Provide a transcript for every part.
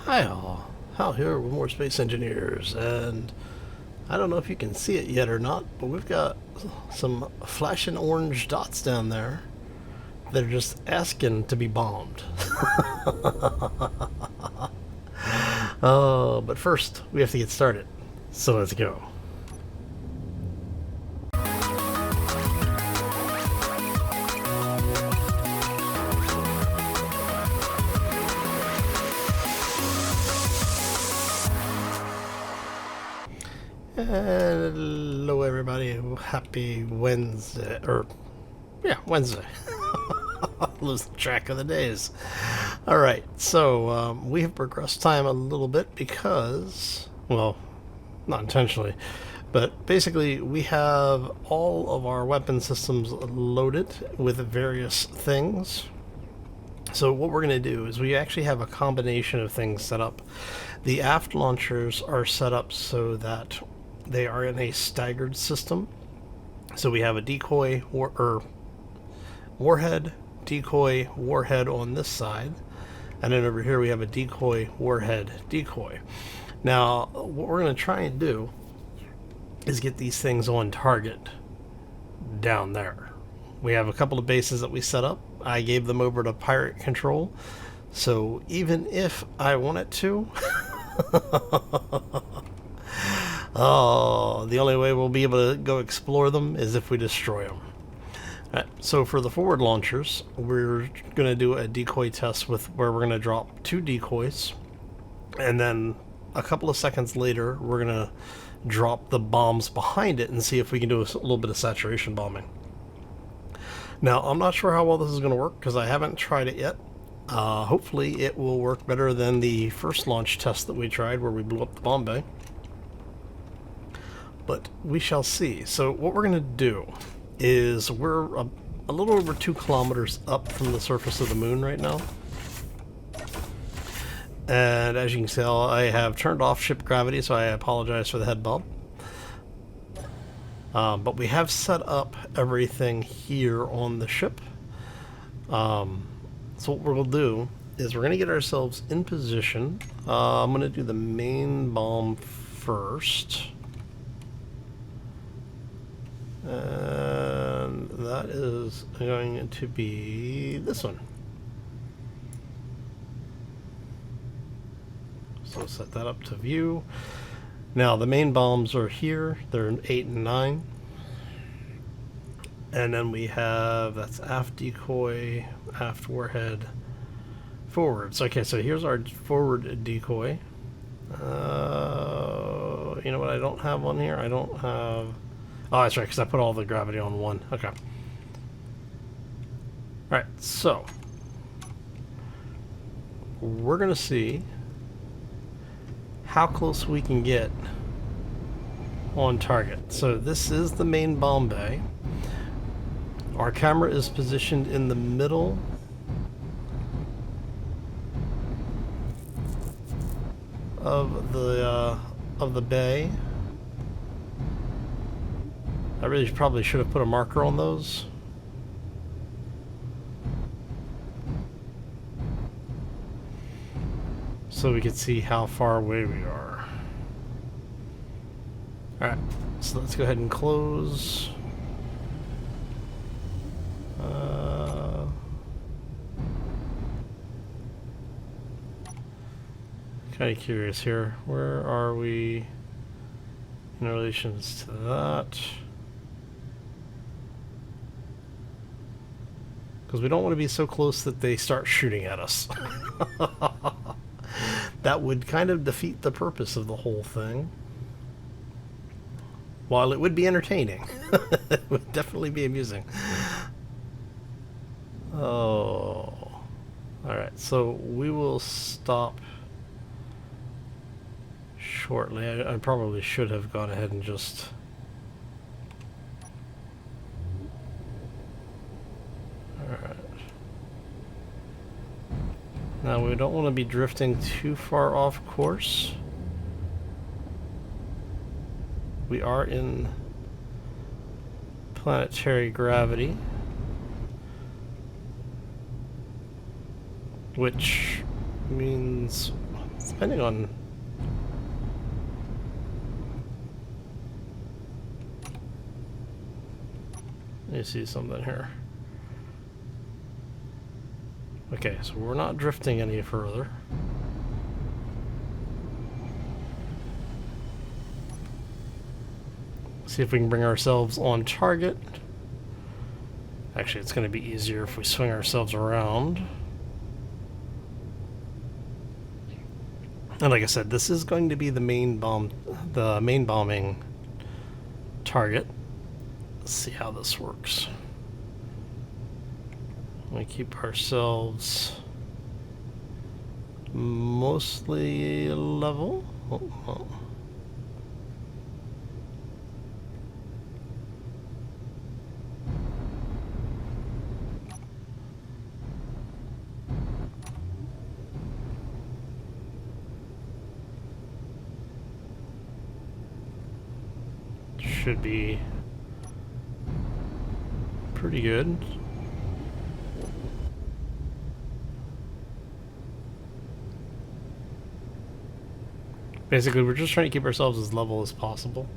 Hi all, Hal here with more Space Engineers, and I don't know if you can see it yet or not, but we've got some flashing orange dots down there that are just asking to be bombed. But first, we have to get started, so let's go. Hello everybody, happy Wednesday, Wednesday. Losing track of the days. Alright, so we have progressed time a little bit because, well, not intentionally, but basically we have all of our weapon systems loaded with various things. So what we're going to do is we actually have a combination of things set up. The aft launchers are set up so that they are in a staggered system. So we have a decoy warhead, decoy, warhead on this side, and then over here we have a decoy, warhead, decoy. Now, what we're going to try and do is get these things on target down there. We have a couple of bases that we set up. I gave them over to pirate control, so even if I wanted to, the only way we'll be able to go explore them is if we destroy them. Right, so for the forward launchers, we're going to do a decoy test with where we're going to drop 2 decoys, and then a couple of seconds later we're going to drop the bombs behind it and see if we can do a little bit of saturation bombing. Now, I'm not sure how well this is going to work because I haven't tried it yet. Hopefully it will work better than the first launch test that we tried where we blew up the bomb bay. But we shall see. So what we're going to do is we're a little over 2 kilometers up from the surface of the moon right now. And as you can tell, I have turned off ship gravity, so I apologize for the head bob. But we have set up everything here on the ship. So what we'll do is we're going to get ourselves in position. I'm going to do the main bomb first. And that is going to be this one. So set that up to view. Now the main bombs are here. They're 8 and 9. And then we have, that's aft decoy, aft warhead, forwards. Okay, so here's our forward decoy. You know what I don't have on here? I don't have... Oh, that's right, because I put all the gravity on 1. Okay. Alright, so we're going to see how close we can get on target. So this is the main bomb bay. Our camera is positioned in the middle of the bay. I really probably should have put a marker on those. So we could see how far away we are. Alright, so let's go ahead and close. Kind of curious here. Where are we in relations to that? Because we don't want to be so close that they start shooting at us. That would kind of defeat the purpose of the whole thing. While it would be entertaining, it would definitely be amusing. Oh. Alright, so we will stop shortly. I probably should have gone ahead and just... Alright. Now we don't want to be drifting too far off course. We are in planetary gravity, which means depending on... Let me see something here. Okay, so we're not drifting any further. See if we can bring ourselves on target. Actually, it's going to be easier if we swing ourselves around. And like I said, this is going to be the main bombing target. Let's see how this works. We keep ourselves mostly level. Oh. Should be pretty good. Basically, we're just trying to keep ourselves as level as possible.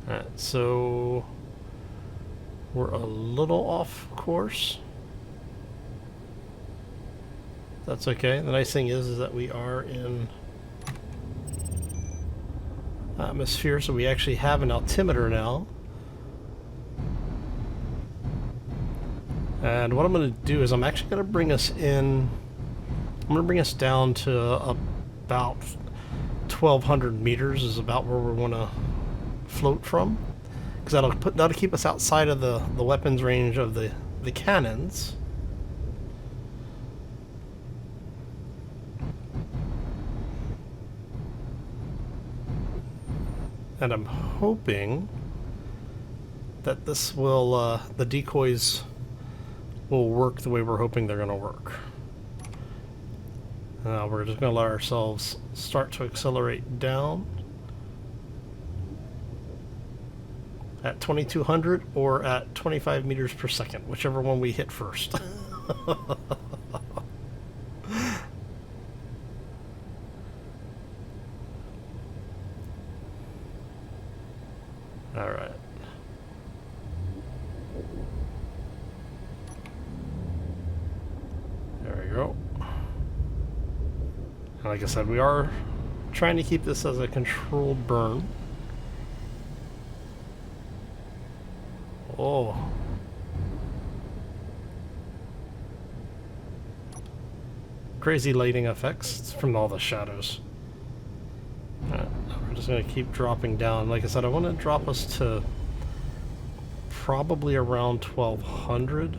Alright, so we're a little off course. That's okay. The nice thing is that we are in atmosphere, so we actually have an altimeter now. And what I'm going to do is I'm actually going to bring us in. I'm going to bring us down to about 1,200 meters is about where we want to float from, because that'll keep us outside of the weapons range of the cannons. And I'm hoping that this will, the decoys will work the way we're hoping they're going to work. We're just going to let ourselves start to accelerate down at 2,200 or at 25 meters per second, whichever one we hit first. All right. There we go. And like I said, we are trying to keep this as a controlled burn. Oh. Crazy lighting effects from all the shadows. Alright, we're just going to keep dropping down. Like I said, I want to drop us to probably around 1,200.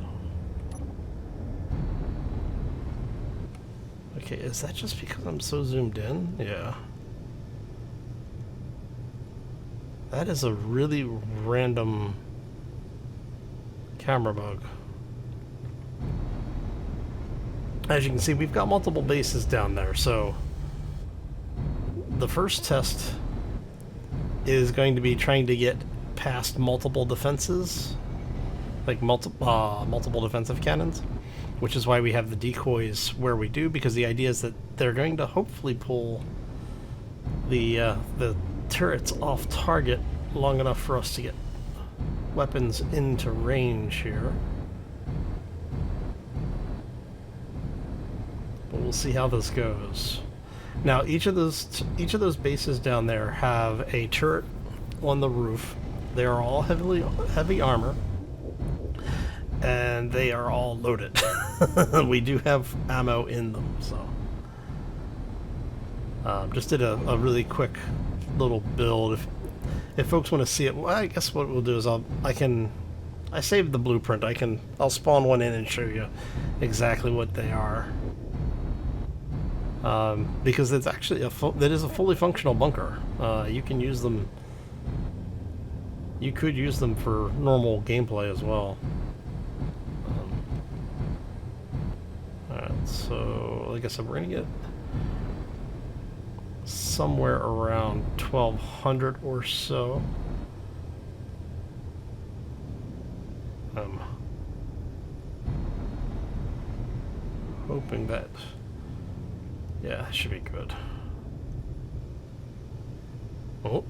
Okay, is that just because I'm so zoomed in? Yeah. That is a really random camera bug. As you can see, we've got multiple bases down there, so the first test is going to be trying to get past multiple defenses, like multiple defensive cannons, which is why we have the decoys where we do, because the idea is that they're going to hopefully pull the turrets off target long enough for us to get weapons into range here. But we'll see how this goes. Now, each of those bases down there have a turret on the roof. They are all heavy armor, and they are all loaded. We do have ammo in them, so just did a really quick little build. If folks want to see it, well, I guess what we'll do is I saved the blueprint. I'll spawn one in and show you exactly what they are. Because it's actually that is a fully functional bunker. You can use them. You could use them for normal gameplay as well. Alright, so like I said, we're gonna get somewhere around 1,200 or so. hoping that... Yeah, that should be good. Oh.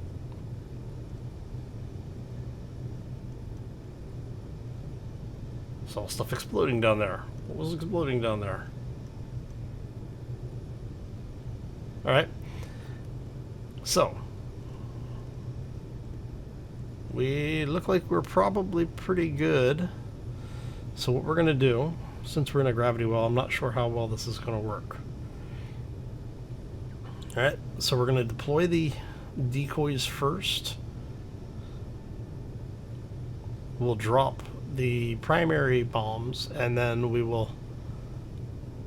Saw stuff exploding down there. What was exploding down there? Alright. So. We look like we're probably pretty good. So what we're going to do, since we're in a gravity well, I'm not sure how well this is going to work. Alright, so we're going to deploy the decoys first. We'll drop the primary bombs, and then we will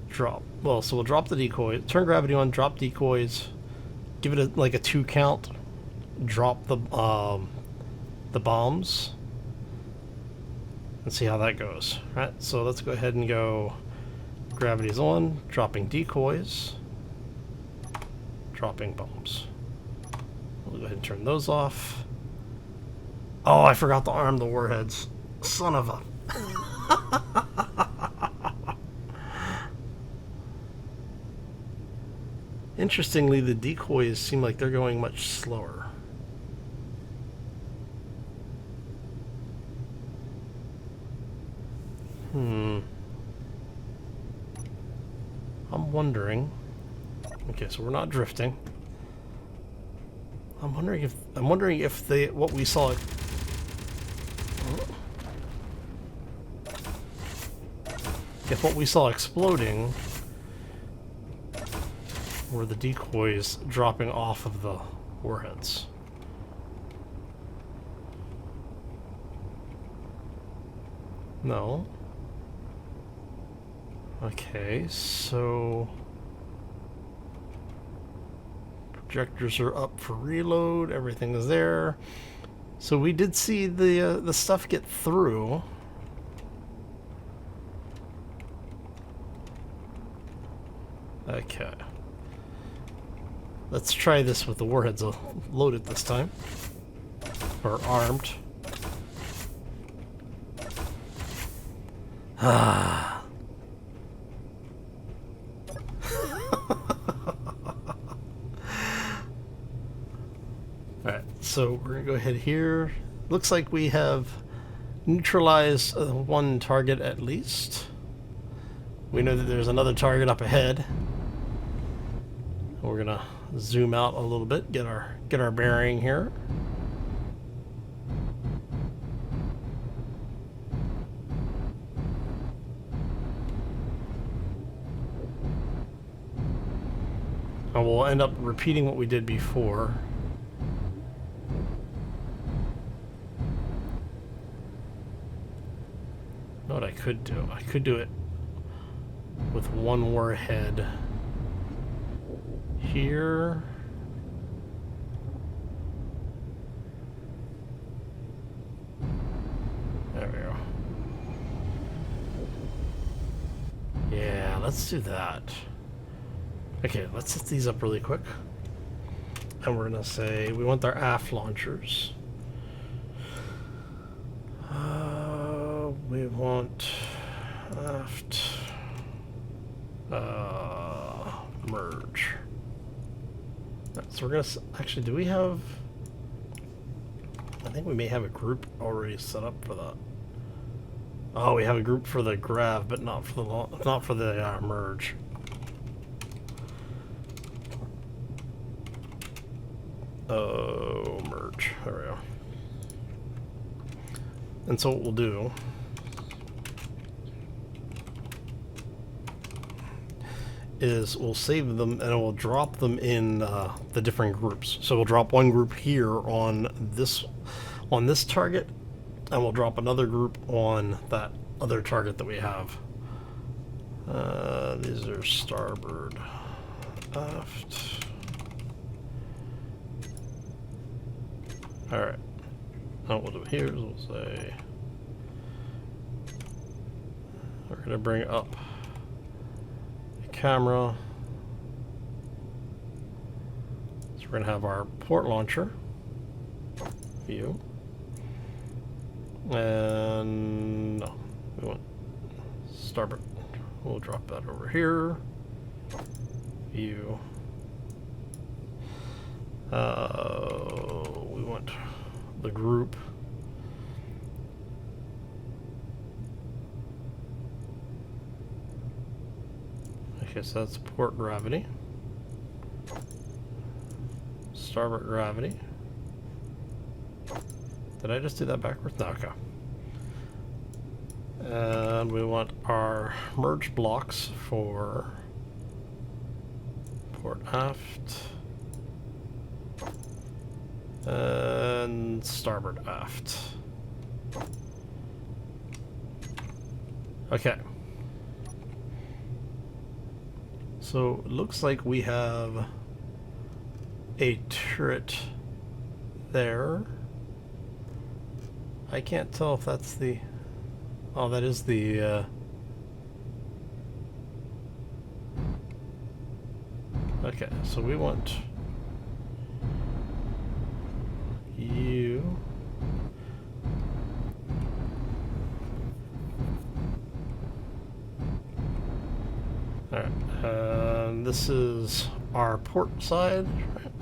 drop... Well, so we'll drop the decoy, turn gravity on, drop decoys, give it like a 2 count, drop the bombs, and see how that goes. Right, so let's go ahead and go gravity's on, dropping decoys, dropping bombs. We'll go ahead and turn those off. Oh, I forgot to arm the warheads. Son of a... Interestingly, the decoys seem like they're going much slower. I'm wondering... Okay, so we're not drifting. I'm wondering if they... What we saw... If what we saw exploding were the decoys dropping off of the warheads. No. Okay, so... Projectors are up for reload, everything is there. So we did see the stuff get through. Okay. Let's try this with the warheads loaded this time. Or armed. Ah. Alright, so we're gonna go ahead here. Looks like we have neutralized one target at least. We know that there's another target up ahead. We're gonna zoom out a little bit, get our bearing here. And we'll end up repeating what we did before. You know what I could do? I could do it with one warhead here. There we go. Yeah, let's do that. Okay, let's set these up really quick. And we're gonna say we want our aft launchers. We want aft merge. Right, so we're gonna actually, do we have... I think we may have a group already set up for that. Oh, we have a group for the grav, but not for the merge. Oh, merge. There we go. And so what we'll do is we'll save them and we'll drop them in the different groups. So we'll drop one group here on this target, and we'll drop another group on that other target that we have. These are starboard, aft. All right. Now what we'll do here is we'll say we're going to bring up the camera. So we're going to have our port launcher view. And no, we want starboard. We'll drop that over here. View. We want the group. Okay, so that's port gravity. Starboard gravity. Did I just do that backwards? No, okay. And we want our merge blocks for port aft and starboard aft. Okay. So it looks like we have a turret there. I can't tell if that's the... Oh, that is the... Okay, so we want you... Alright, this is our port side, right?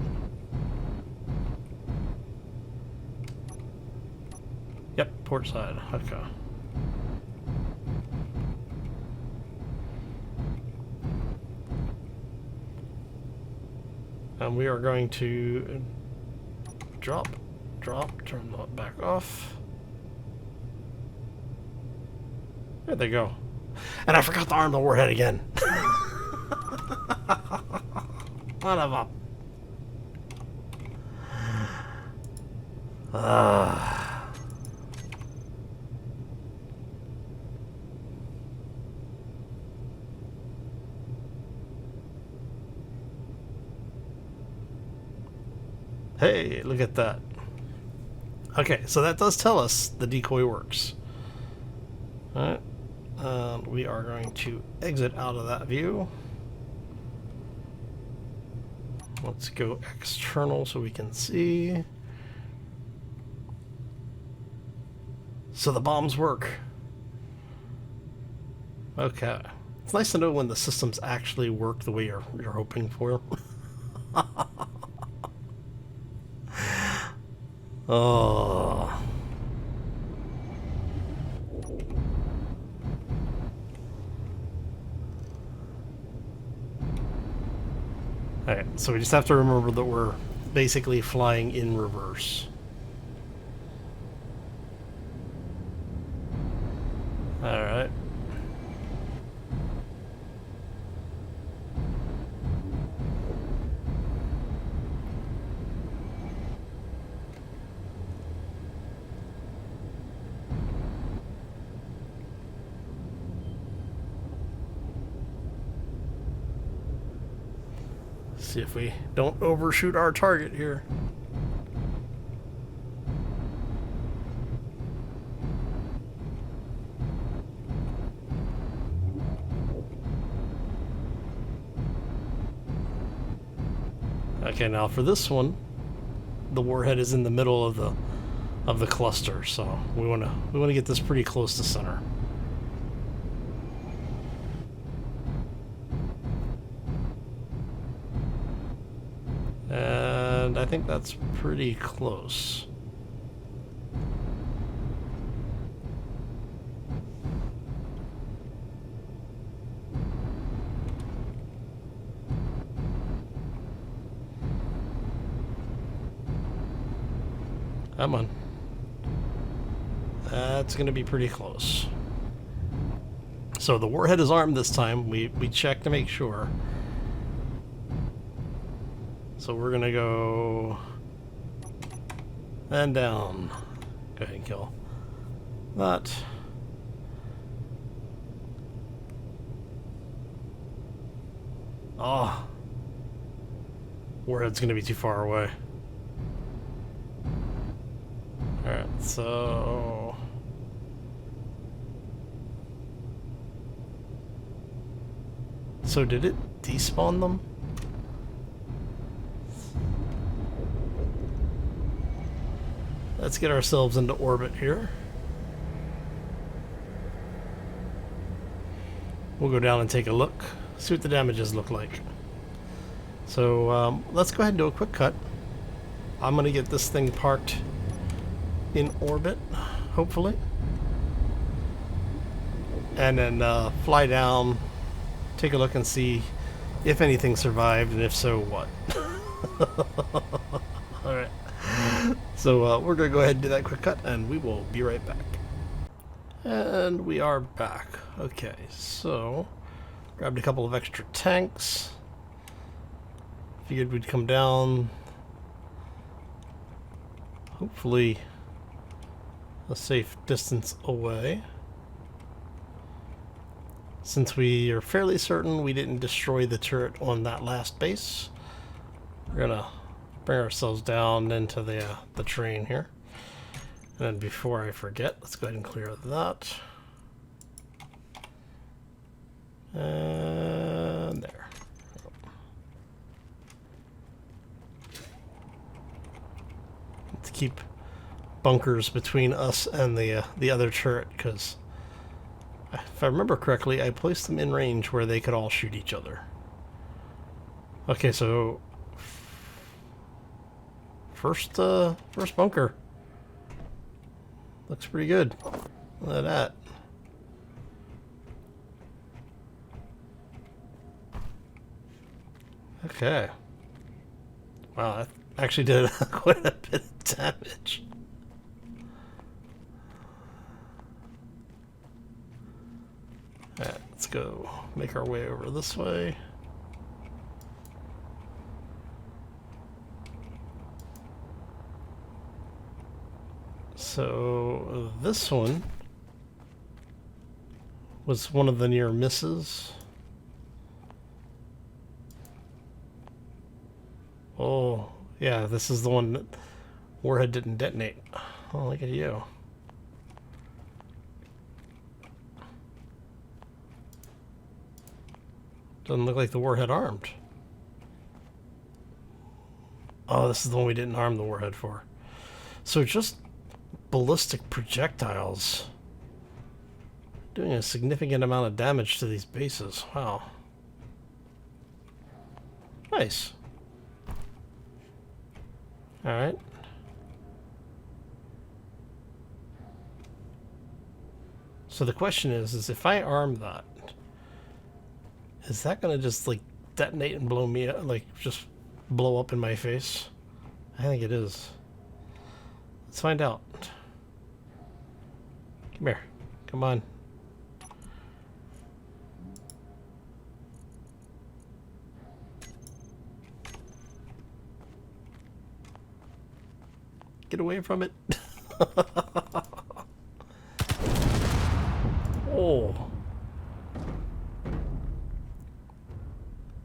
Yep, port side, okay. And we are going to drop, turn that back off. There they go. And I forgot to arm the warhead again. Son of a... Hey, look at that. Okay, so that does tell us the decoy works. Alright. We are going to exit out of that view. Let's go external so we can see. So the bombs work. Okay. It's nice to know when the systems actually work the way you're hoping for. Oh. Alright, so we just have to remember that we're basically flying in reverse. Alright. See if we don't overshoot our target here. Okay, now for this one, the warhead is in the middle of the cluster, so we want to get this pretty close to center. And I think that's pretty close. Come on. That's going to be pretty close. So the warhead is armed this time. We checked to make sure. So we're going to go and down. Go ahead and kill that. Oh. Warhead's going to be too far away. Alright, so... So did it despawn them? Let's get ourselves into orbit here. We'll go down and take a look, see what the damages look like. So let's go ahead and do a quick cut. I'm going to get this thing parked in orbit, hopefully. And then fly down, take a look and see if anything survived, and if so, what. Alright. So we're going to go ahead and do that quick cut, and we will be right back. And we are back. Okay, so grabbed a couple of extra tanks. Figured we'd come down, hopefully a safe distance away. Since we are fairly certain we didn't destroy the turret on that last base, we're gonna bring ourselves down into the train here. And then before I forget, let's go ahead and clear that. And there. Let's keep bunkers between us and the other turret, because if I remember correctly, I placed them in range where they could all shoot each other. Okay, so first bunker looks pretty good. Look at that. Okay. Wow, that actually did quite a bit of damage. Alright, let's go make our way over this way. So this one was one of the near misses. Oh, yeah, this is the one that warhead didn't detonate. Oh, look at you. Doesn't look like the warhead armed. Oh, this is the one we didn't arm the warhead for. So just ballistic projectiles doing a significant amount of damage to these bases. Wow. Nice. Alright. So the question is if I arm that, is that gonna just like detonate and blow me up, like just blow up in my face? I think it is. Let's find out. Come here. Come on. Get away from it. Oh.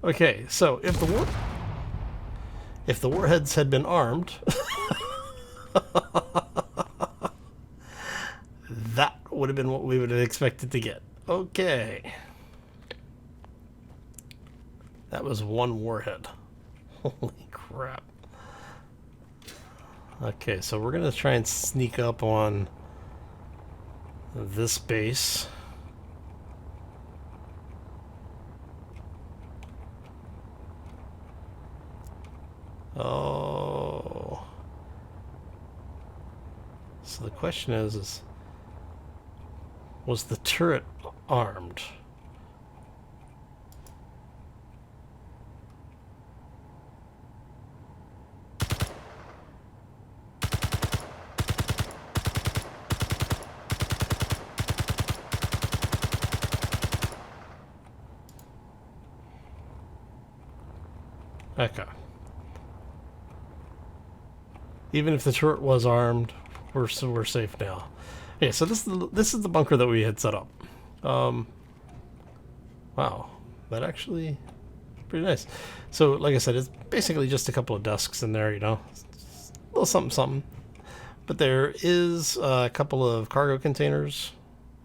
Okay, so if the warheads had been armed, that would have been what we would have expected to get. Okay. That was one warhead. Holy crap. Okay, so we're gonna try and sneak up on this base. Oh. So the question is was the turret armed? Okay. Even if the turret was armed, we're safe now. Okay, so this is the bunker that we had set up. Wow, that actually pretty nice. So, like I said, it's basically just a couple of desks in there, you know, a little something something. But there is a couple of cargo containers,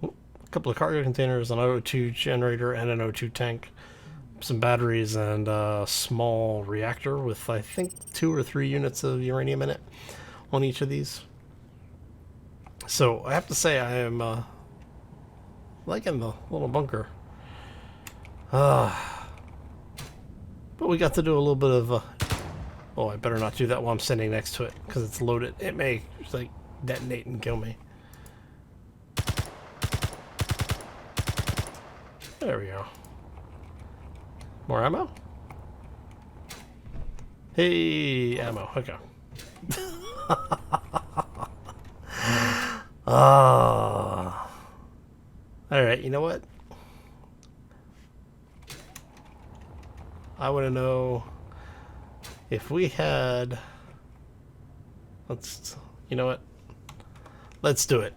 an O2 generator, and an O2 tank. Some batteries and a small reactor with I think 2 or 3 units of uranium in it on each of these. So I have to say I am liking the little bunker. But we got to do a little bit of... oh, I better not do that while I'm standing next to it, because it's loaded. It may, like, detonate and kill me. There we go. More ammo? Hey, ammo. Okay. Ah. Alright, you know what? I want to know if we had... let's... you know what? Let's do it.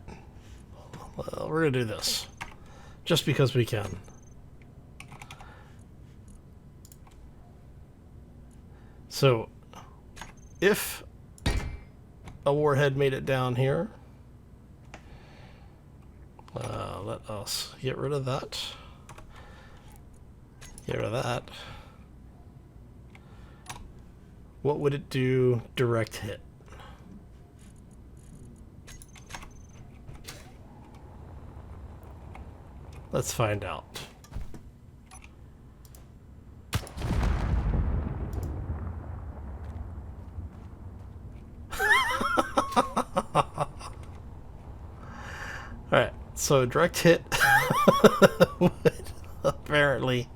Well, we're going to do this. Just because we can. So, if a warhead made it down here, let us get rid of that. Get rid of that. What would it do direct hit? Let's find out. Alright, so direct hit would apparently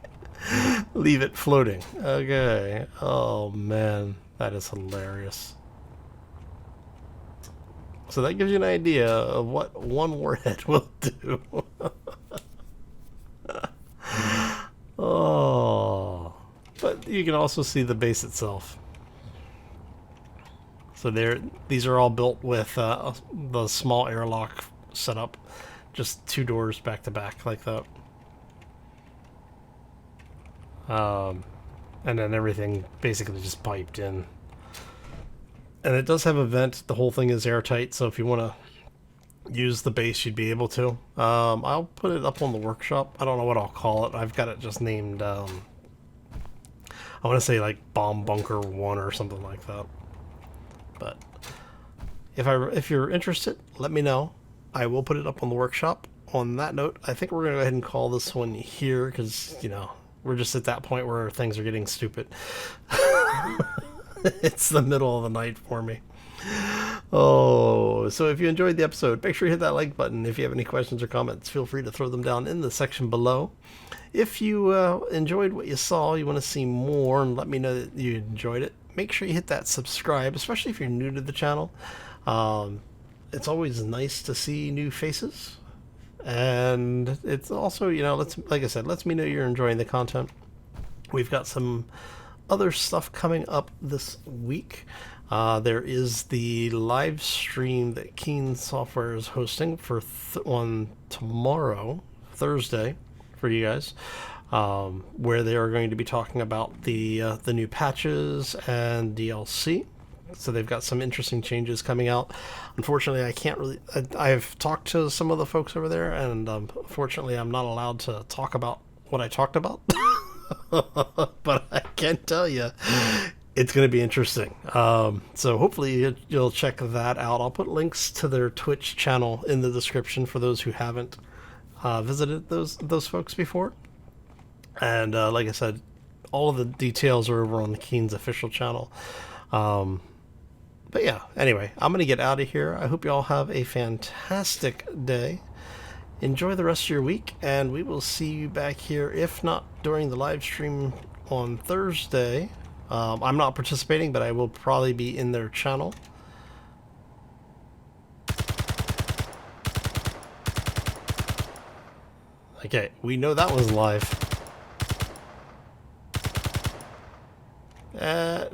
leave it floating. Okay. Oh man, that is hilarious. So that gives you an idea of what one warhead will do. Oh. But you can also see the base itself. So these are all built with the small airlock setup. Just 2 doors back to back like that. And then everything basically just piped in. And it does have a vent. The whole thing is airtight, so if you want to use the base, you'd be able to. I'll put it up on the workshop. I don't know what I'll call it. I've got it just named, I want to say like Bomb Bunker 1 or something like that. But if you're interested, let me know. I will put it up on the workshop. On that note, I think we're going to go ahead and call this one here because, you know, we're just at that point where things are getting stupid. It's the middle of the night for me. Oh, so if you enjoyed the episode, make sure you hit that like button. If you have any questions or comments, feel free to throw them down in the section below. If you enjoyed what you saw, you want to see more, and let me know that you enjoyed it, make sure you hit that subscribe, especially if you're new to the channel. It's always nice to see new faces. And it's also, you know, like I said, lets me know you're enjoying the content. We've got some other stuff coming up this week. There is the live stream that Keen Software is hosting for on tomorrow, Thursday, for you guys, where they are going to be talking about the new patches and DLC. So they've got some interesting changes coming out. Unfortunately, I can't really... I've talked to some of the folks over there, and unfortunately, I'm not allowed to talk about what I talked about. But I can tell you, it's going to be interesting. So hopefully you'll check that out. I'll put links to their Twitch channel in the description for those who haven't visited those folks before. And like I said, all of the details are over on the Keen's official channel. But yeah, anyway, I'm going to get out of here. I hope you all have a fantastic day. Enjoy the rest of your week, and we will see you back here, if not during the live stream on Thursday. I'm not participating, but I will probably be in their channel. Okay, we know that was live.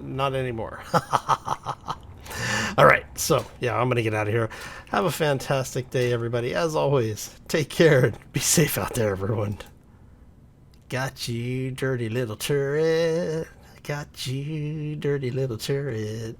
Not anymore. Alright, so, yeah, I'm going to get out of here. Have a fantastic day, everybody. As always, take care and be safe out there, everyone. Got you, dirty little turret. Got you, dirty little turret.